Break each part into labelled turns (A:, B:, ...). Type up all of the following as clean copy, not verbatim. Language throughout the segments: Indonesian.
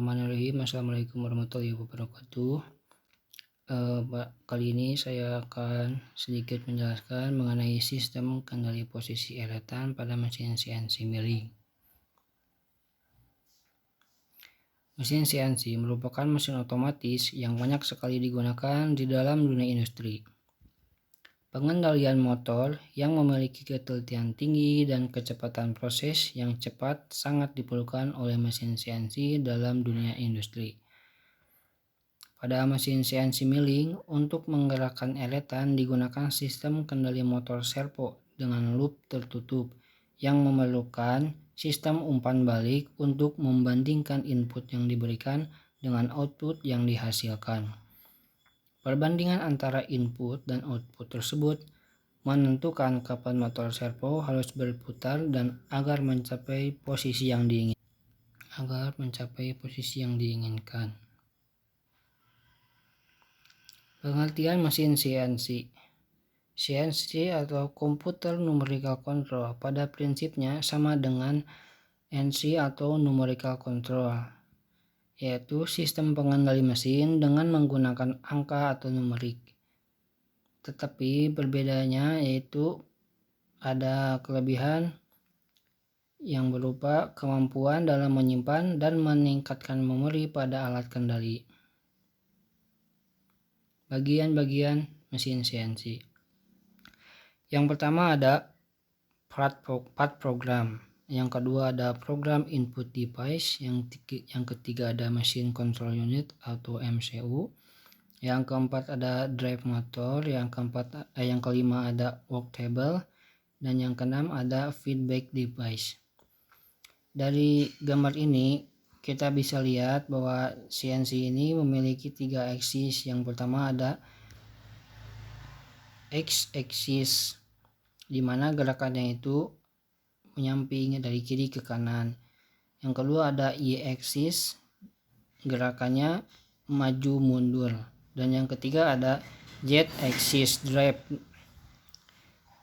A: Bismillahirrahmanirrahim. Assalamualaikum warahmatullahi wabarakatuh. Kali ini saya akan sedikit menjelaskan mengenai sistem kendali posisi eretan pada mesin CNC milling. Mesin CNC merupakan mesin otomatis yang banyak sekali digunakan di dalam dunia industri. Pengendalian motor yang memiliki ketelitian tinggi dan kecepatan proses yang cepat sangat diperlukan oleh mesin CNC dalam dunia industri. Pada mesin CNC milling, untuk menggerakkan eretan digunakan sistem kendali motor servo dengan loop tertutup yang memerlukan sistem umpan balik untuk membandingkan input yang diberikan dengan output yang dihasilkan. Perbandingan antara input dan output tersebut menentukan kapan motor servo harus berputar dan agar mencapai posisi yang diinginkan. Pengertian mesin CNC. CNC atau Computer Numerical Control pada prinsipnya sama dengan NC atau Numerical Control, yaitu sistem pengendali mesin dengan menggunakan angka atau numerik. Tetapi berbedanya yaitu ada kelebihan yang berupa kemampuan dalam menyimpan dan meningkatkan memori pada alat kendali. Bagian-bagian mesin CNC. Yang pertama ada part program. Yang kedua ada program input device, yang ketiga ada machine control unit atau MCU, yang keempat ada drive motor, yang kelima ada work table, dan yang keenam ada feedback device. Dari gambar ini kita bisa lihat bahwa CNC ini memiliki 3 aksis. Yang pertama ada X-axis, di mana gerakannya itu menyamping dari kiri ke kanan. Yang kedua ada Y-axis, gerakannya maju mundur. Dan yang ketiga ada Z-axis drive,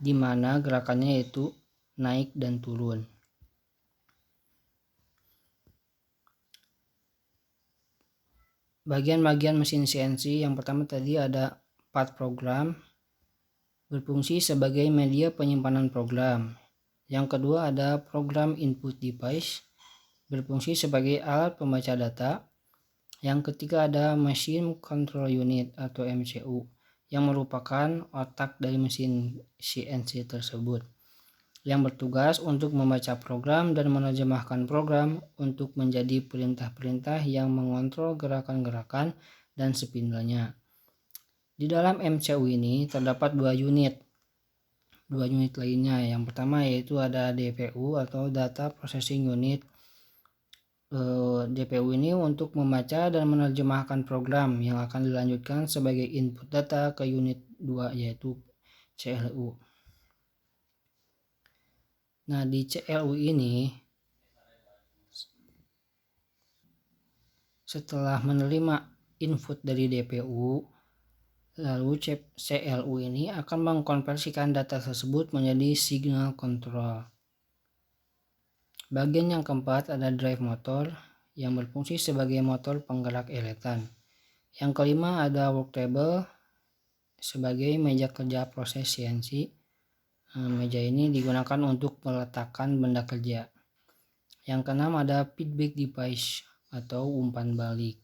A: di mana gerakannya itu naik dan turun. Bagian-bagian mesin CNC yang pertama tadi ada part program, berfungsi sebagai media penyimpanan program. Yang kedua ada program input device, berfungsi sebagai alat pembaca data. Yang ketiga ada machine control unit atau MCU, yang merupakan otak dari mesin CNC tersebut, yang bertugas untuk membaca program dan menerjemahkan program untuk menjadi perintah-perintah yang mengontrol gerakan-gerakan dan spindlenya. Di dalam MCU ini terdapat dua unit lainnya. Yang pertama yaitu ada DPU atau Data Processing Unit. DPU ini untuk membaca dan menerjemahkan program yang akan dilanjutkan sebagai input data ke unit 2 yaitu CLU. Nah, di CLU ini setelah menerima input dari DPU, lalu CLU ini akan mengkonversikan data tersebut menjadi signal kontrol. Bagian yang keempat ada drive motor, yang berfungsi sebagai motor penggerak eretan. Yang kelima ada work table, sebagai meja kerja proses CNC. Meja ini digunakan untuk meletakkan benda kerja. Yang keenam ada feedback device atau umpan balik.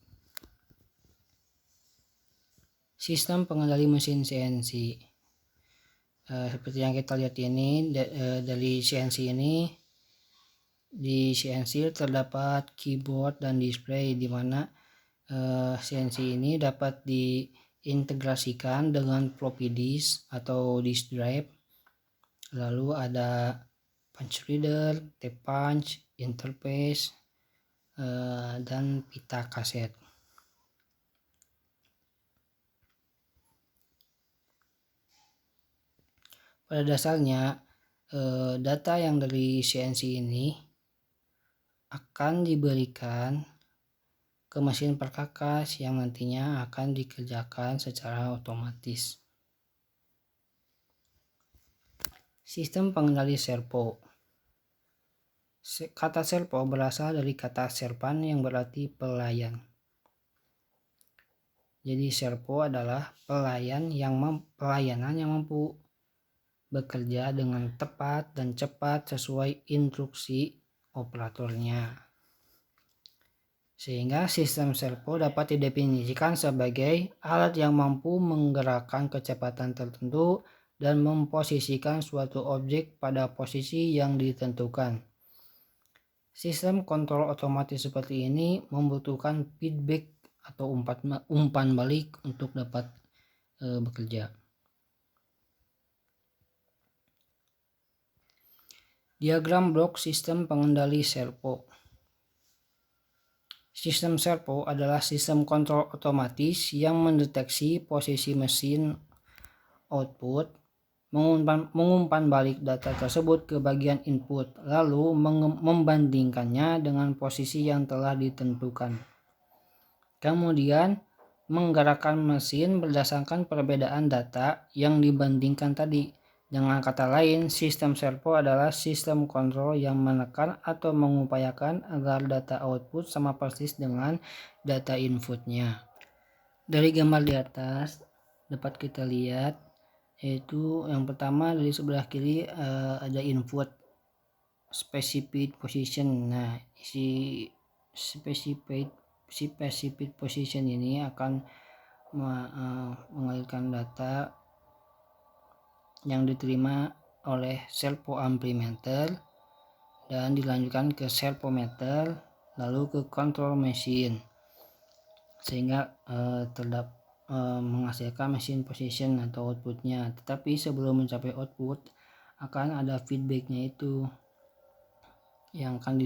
A: Sistem pengendali mesin CNC. Seperti yang kita lihat ini, dari CNC ini, di CNC terdapat keyboard dan display, di mana CNC ini dapat diintegrasikan dengan floppy disk atau disk drive. Lalu ada punch reader, tape punch, interface, dan pita kaset. Pada dasarnya data yang dari CNC ini akan diberikan ke mesin perkakas yang nantinya akan dikerjakan secara otomatis. Sistem pengendali servo. Kata servo berasal dari kata servan yang berarti pelayan. Jadi servo adalah pelayanan yang mampu bekerja dengan tepat dan cepat sesuai instruksi operatornya. Sehingga sistem servo dapat didefinisikan sebagai alat yang mampu menggerakkan kecepatan tertentu dan memposisikan suatu objek pada posisi yang ditentukan. Sistem kontrol otomatis seperti ini membutuhkan feedback atau umpan balik untuk dapat bekerja. Diagram blok sistem pengendali servo. Sistem servo adalah sistem kontrol otomatis yang mendeteksi posisi mesin output, mengumpan balik data tersebut ke bagian input, lalu membandingkannya dengan posisi yang telah ditentukan. Kemudian menggerakkan mesin berdasarkan perbedaan data yang dibandingkan tadi. Dengan kata lain, sistem servo adalah sistem kontrol yang menekan atau mengupayakan agar data output sama persis dengan data inputnya. Dari gambar di atas dapat kita lihat, yaitu yang pertama dari sebelah kiri ada input specified position. Nah, si specified position ini akan mengalirkan data yang diterima oleh servo amplimeter dan dilanjutkan ke servometer lalu ke control machine sehingga menghasilkan mesin position atau outputnya. Tetapi sebelum mencapai output akan ada feedbacknya itu yang akan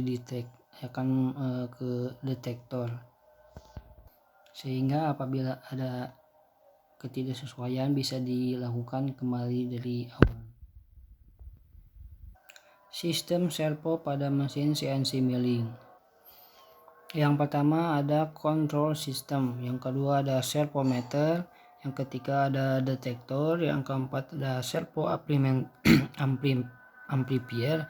A: ke detektor, sehingga apabila ada ketidaksesuaian bisa dilakukan kembali dari awal. Sistem servo pada mesin CNC milling. Yang pertama ada control system, yang kedua ada servometer, yang ketiga ada detektor, yang keempat ada servo amplifier,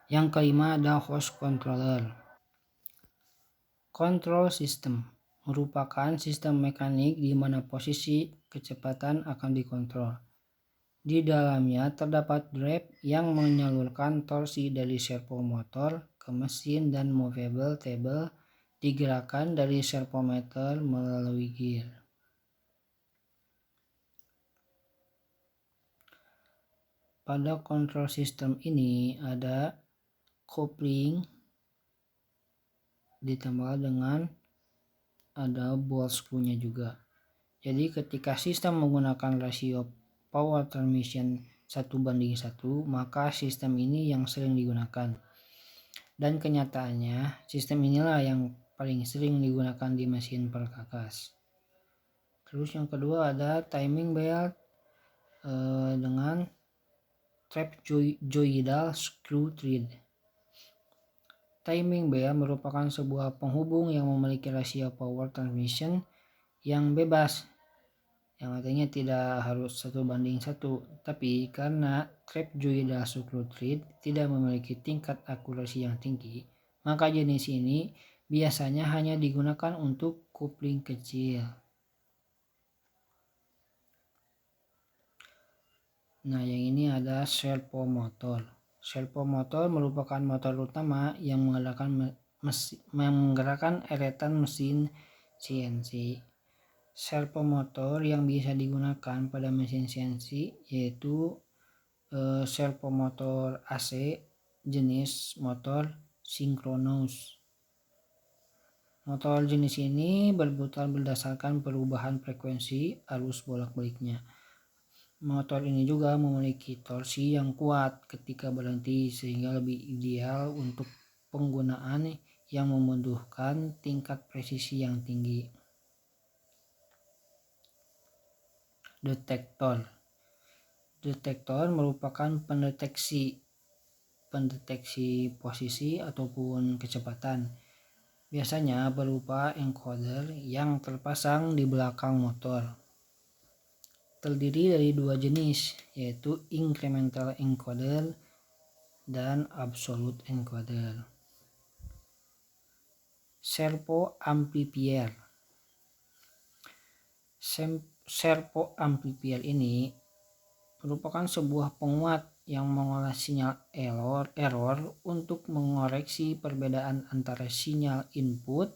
A: yang kelima ada host controller. Control system merupakan sistem mekanik di mana posisi kecepatan akan dikontrol. Di dalamnya terdapat drive yang menyalurkan torsi dari servo motor ke mesin dan movable table digerakkan dari servometer melalui gear. Pada control system ini ada coupling ditambah dengan ada ball screw-nya juga. Jadi ketika sistem menggunakan rasio power transmission 1:1, maka sistem ini yang sering digunakan. Dan kenyataannya sistem inilah yang paling sering digunakan di mesin perkakas. Terus yang kedua ada timing belt dengan trapezoidal screw thread. Timing belt merupakan sebuah penghubung yang memiliki rasio power transmission yang bebas, yang artinya tidak harus 1:1, tapi karena trapezoidal screw thread tidak memiliki tingkat akurasi yang tinggi, maka jenis ini biasanya hanya digunakan untuk coupling kecil. Nah, yang ini ada servo motor. Servo motor merupakan motor utama yang menggerakkan eretan mesin CNC. Servo motor yang bisa digunakan pada mesin CNC yaitu servo motor AC jenis motor sinkronus. Motor jenis ini berputar berdasarkan perubahan frekuensi arus bolak-baliknya. Motor ini juga memiliki torsi yang kuat ketika berhenti sehingga lebih ideal untuk penggunaan yang membutuhkan tingkat presisi yang tinggi. Detektor merupakan pendeteksi posisi ataupun kecepatan. Biasanya berupa encoder yang terpasang di belakang motor. Terdiri dari dua jenis, yaitu incremental encoder dan absolute encoder. servo amplifier. Servo amplifier ini merupakan sebuah penguat yang mengolah sinyal error untuk mengoreksi perbedaan antara sinyal input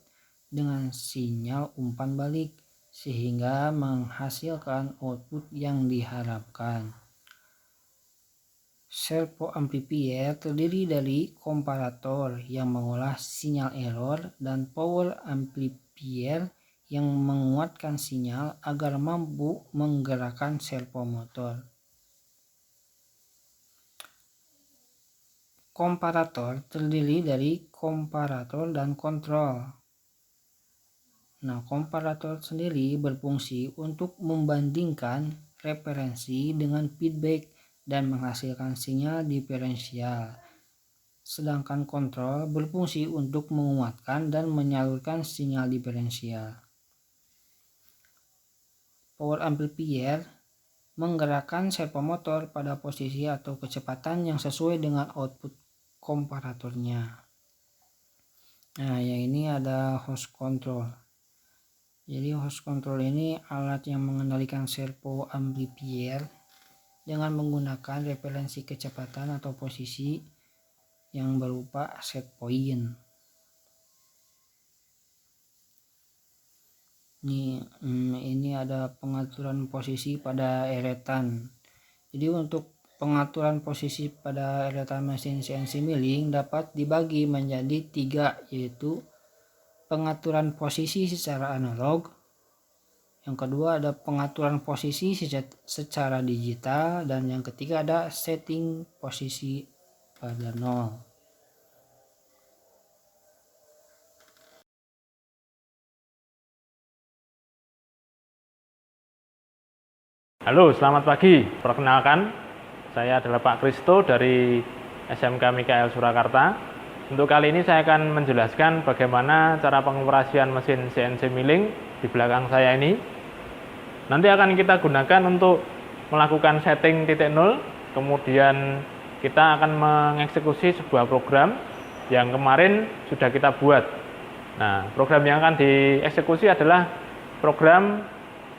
A: dengan sinyal umpan balik sehingga menghasilkan output yang diharapkan. Servo amplifier terdiri dari komparator yang mengolah sinyal error dan power amplifier yang menguatkan sinyal agar mampu menggerakkan servo motor. Komparator terdiri dari komparator dan kontrol. Nah, komparator sendiri berfungsi untuk membandingkan referensi dengan feedback dan menghasilkan sinyal diferensial. Sedangkan kontrol berfungsi untuk menguatkan dan menyalurkan sinyal diferensial. Power amplifier menggerakkan servo motor pada posisi atau kecepatan yang sesuai dengan output komparatornya. Nah, yang ini ada host control. Jadi host control ini alat yang mengendalikan servo amplifier dengan menggunakan referensi kecepatan atau posisi yang berupa set point. Ini ada pengaturan posisi pada eretan. Jadi untuk pengaturan posisi pada eretan mesin CNC milling dapat dibagi menjadi 3, yaitu pengaturan posisi secara analog. Yang kedua ada pengaturan posisi secara digital, dan yang ketiga ada setting posisi pada 0.
B: Halo, selamat pagi. Perkenalkan, saya adalah Pak Kristo dari SMK Mikael Surakarta. Untuk kali ini saya akan menjelaskan bagaimana cara pengoperasian mesin CNC milling di belakang saya ini. Nanti akan kita gunakan untuk melakukan setting titik nol, kemudian kita akan mengeksekusi sebuah program yang kemarin sudah kita buat. Nah, program yang akan dieksekusi adalah program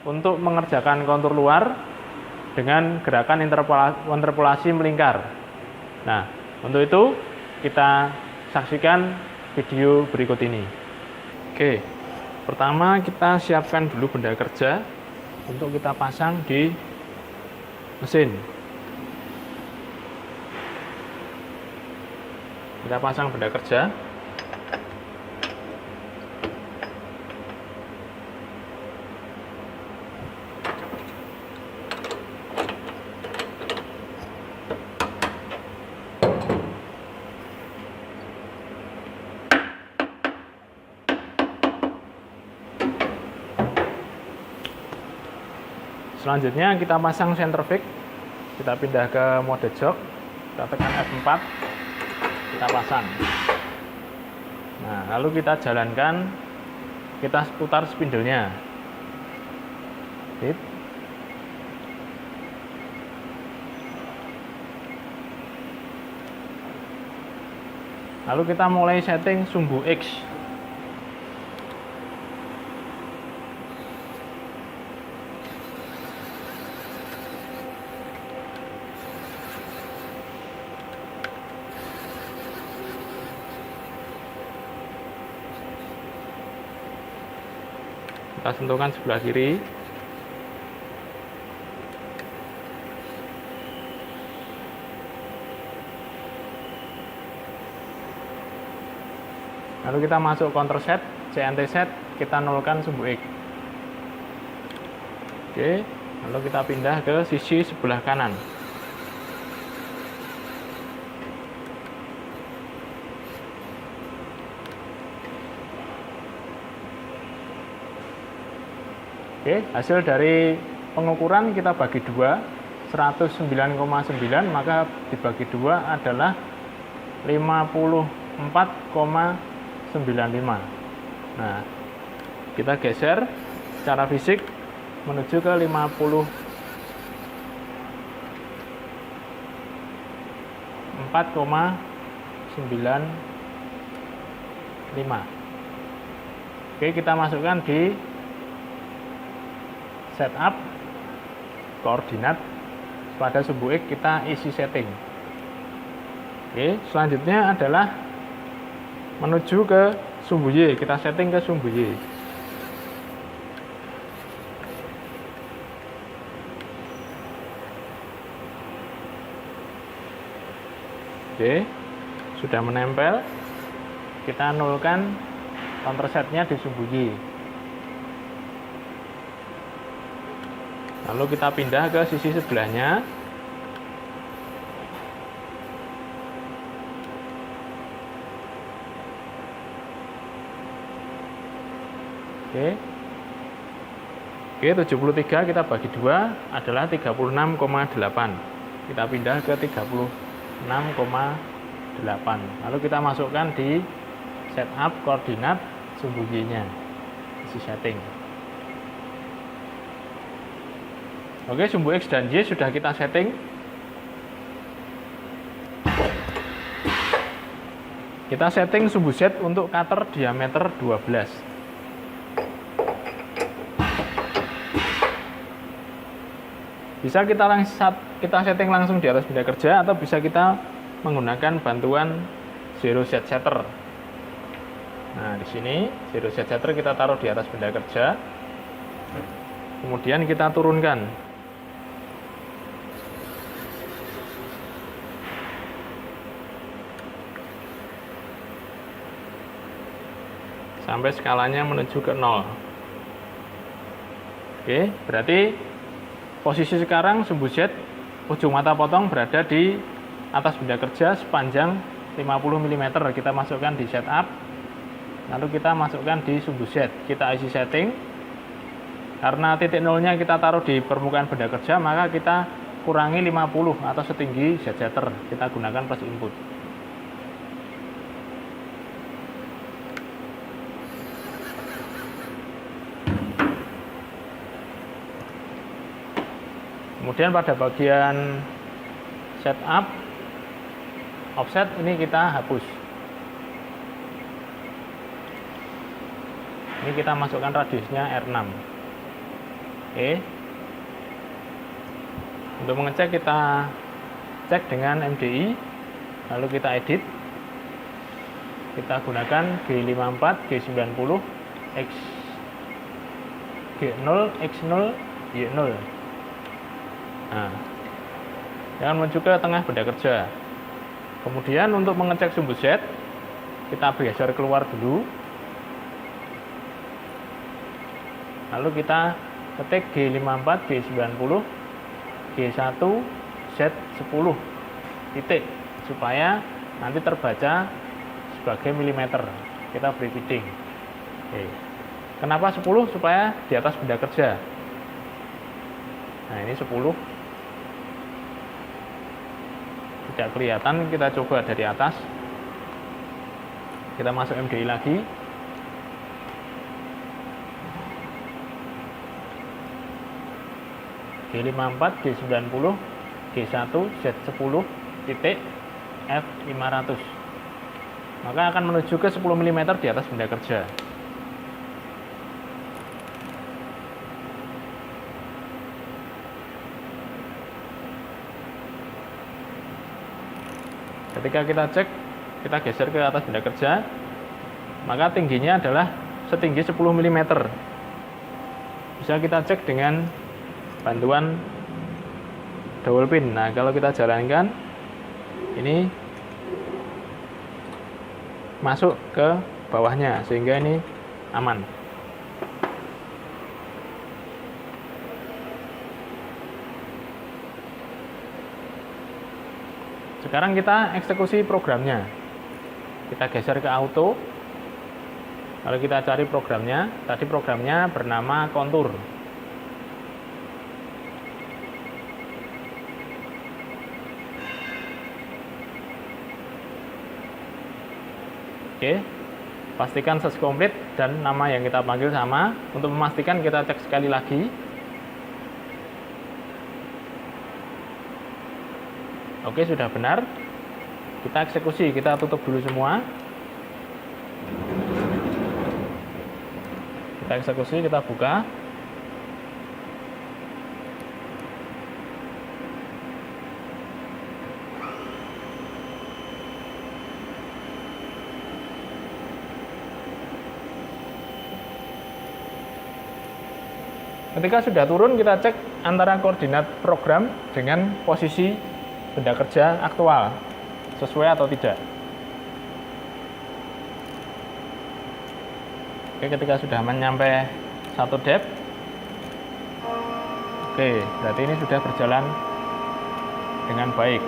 B: untuk mengerjakan kontur luar dengan gerakan interpolasi melingkar. Nah, untuk itu kita saksikan video berikut ini. Oke, pertama kita siapkan dulu benda kerja untuk kita pasang di mesin. Kita pasang benda kerja. Selanjutnya kita pasang center fix, kita pindah ke mode jog, kita tekan F4, kita pasang. Nah, lalu kita jalankan, kita putar spindle-nya. Sip. Lalu kita mulai setting sumbu X. Kita sentuhkan sebelah kiri. Lalu kita masuk counter set, CNT set, kita nolkan sumbu X. Oke, lalu kita pindah ke sisi sebelah kanan. Oke, hasil dari pengukuran kita bagi 2, 109,9, maka dibagi 2 adalah 54,95. Nah, kita geser secara fisik menuju ke 54,95. Oke, kita masukkan di setup koordinat pada sumbu X, kita isi setting. Oke, selanjutnya adalah menuju ke sumbu Y, kita setting ke sumbu Y. Oke, sudah menempel, kita nolkan counter setnya di sumbu Y. Lalu kita pindah ke sisi sebelahnya. Oke. Oke, 73 kita bagi 2 adalah 36,8. Kita pindah ke 36,8. Lalu kita masukkan di setup koordinat sumbu Y-nya. Isi setting. Oke, sumbu X dan Y sudah kita setting. Kita setting sumbu Z untuk cutter diameter 12. Bisa kita setting langsung di atas benda kerja, atau bisa kita menggunakan bantuan zero set setter. Nah, di sini zero set setter kita taruh di atas benda kerja. Kemudian kita turunkan. Sampai skalanya menuju ke 0. Oke, berarti posisi sekarang sumbu Z ujung mata potong berada di atas benda kerja sepanjang 50 mm. Kita masukkan di setup, lalu kita masukkan di sumbu Z. Kita isi setting. Karena titik nolnya kita taruh di permukaan benda kerja, maka kita kurangi 50 atau setinggi Z setter. Kita gunakan plus input. Kemudian pada bagian setup offset ini kita hapus. Ini kita masukkan radiusnya R6. Oke. Untuk mengecek kita cek dengan MDI, lalu kita edit. Kita gunakan G54, G90, G0, X0, Y0. Nah, jangan menuju ke tengah benda kerja. Kemudian untuk mengecek sumbu Z, kita geser keluar dulu. Lalu kita ketik G54, G90, G1, Z10 titik, supaya nanti terbaca sebagai milimeter. Kita beri feeding. Oke. Kenapa 10? Supaya di atas benda kerja. Nah, ini 10. Tidak kelihatan, kita coba dari atas. Kita masuk MDI lagi. G54, G90, G1, Z10 titik F500. Maka akan menuju ke 10 mm di atas benda kerja. Ketika kita cek, kita geser ke atas benda kerja, maka tingginya adalah setinggi 10 mm. Bisa kita cek dengan bantuan dowel pin. Nah, kalau kita jalankan, ini masuk ke bawahnya, sehingga ini aman. Sekarang kita eksekusi programnya. Kita geser ke auto. Lalu kita cari programnya. Tadi programnya bernama kontur. Oke. Pastikan search complete dan nama yang kita panggil sama. Untuk memastikan kita cek sekali lagi. Oke, sudah benar. Kita eksekusi, kita tutup dulu semua. Kita eksekusi, kita buka. Ketika sudah turun, kita cek antara koordinat program dengan posisi benda kerja aktual, sesuai atau tidak. Oke, ketika sudah mencapai 1 dep, oke, berarti ini sudah berjalan dengan baik.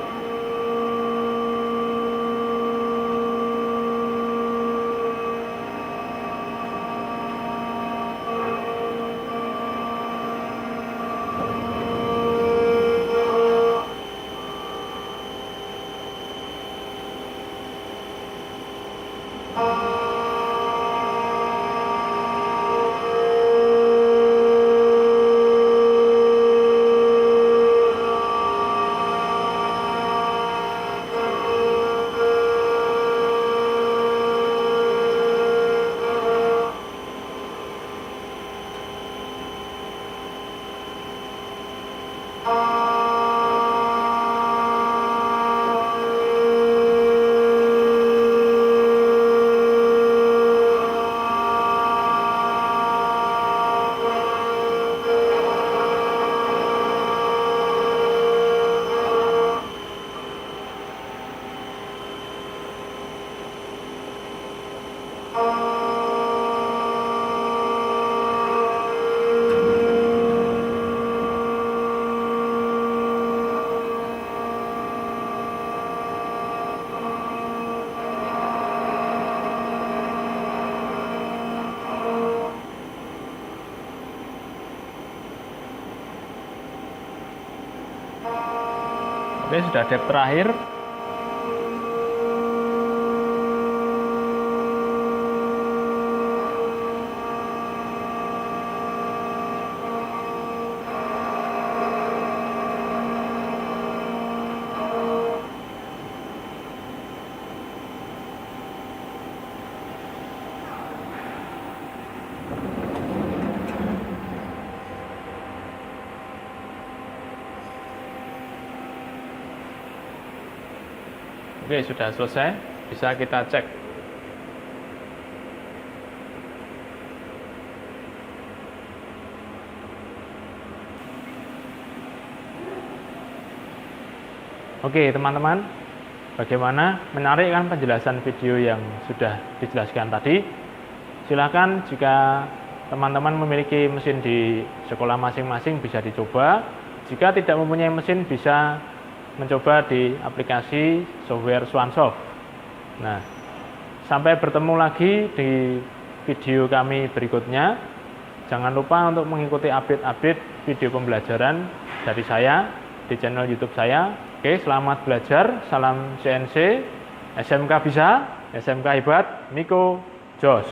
B: Oke, sudah dep terakhir. Oke, sudah selesai. Bisa kita cek. Oke, teman-teman. Bagaimana? Menarik kan penjelasan video yang sudah dijelaskan tadi? Silakan jika teman-teman memiliki mesin di sekolah masing-masing bisa dicoba. Jika tidak mempunyai mesin bisa mencoba di aplikasi software Swansoft. Nah, sampai bertemu lagi di video kami berikutnya. Jangan lupa untuk mengikuti update-update video pembelajaran dari saya di channel YouTube saya. Oke, selamat belajar. Salam CNC. SMK bisa, SMK hebat. Miko Jos.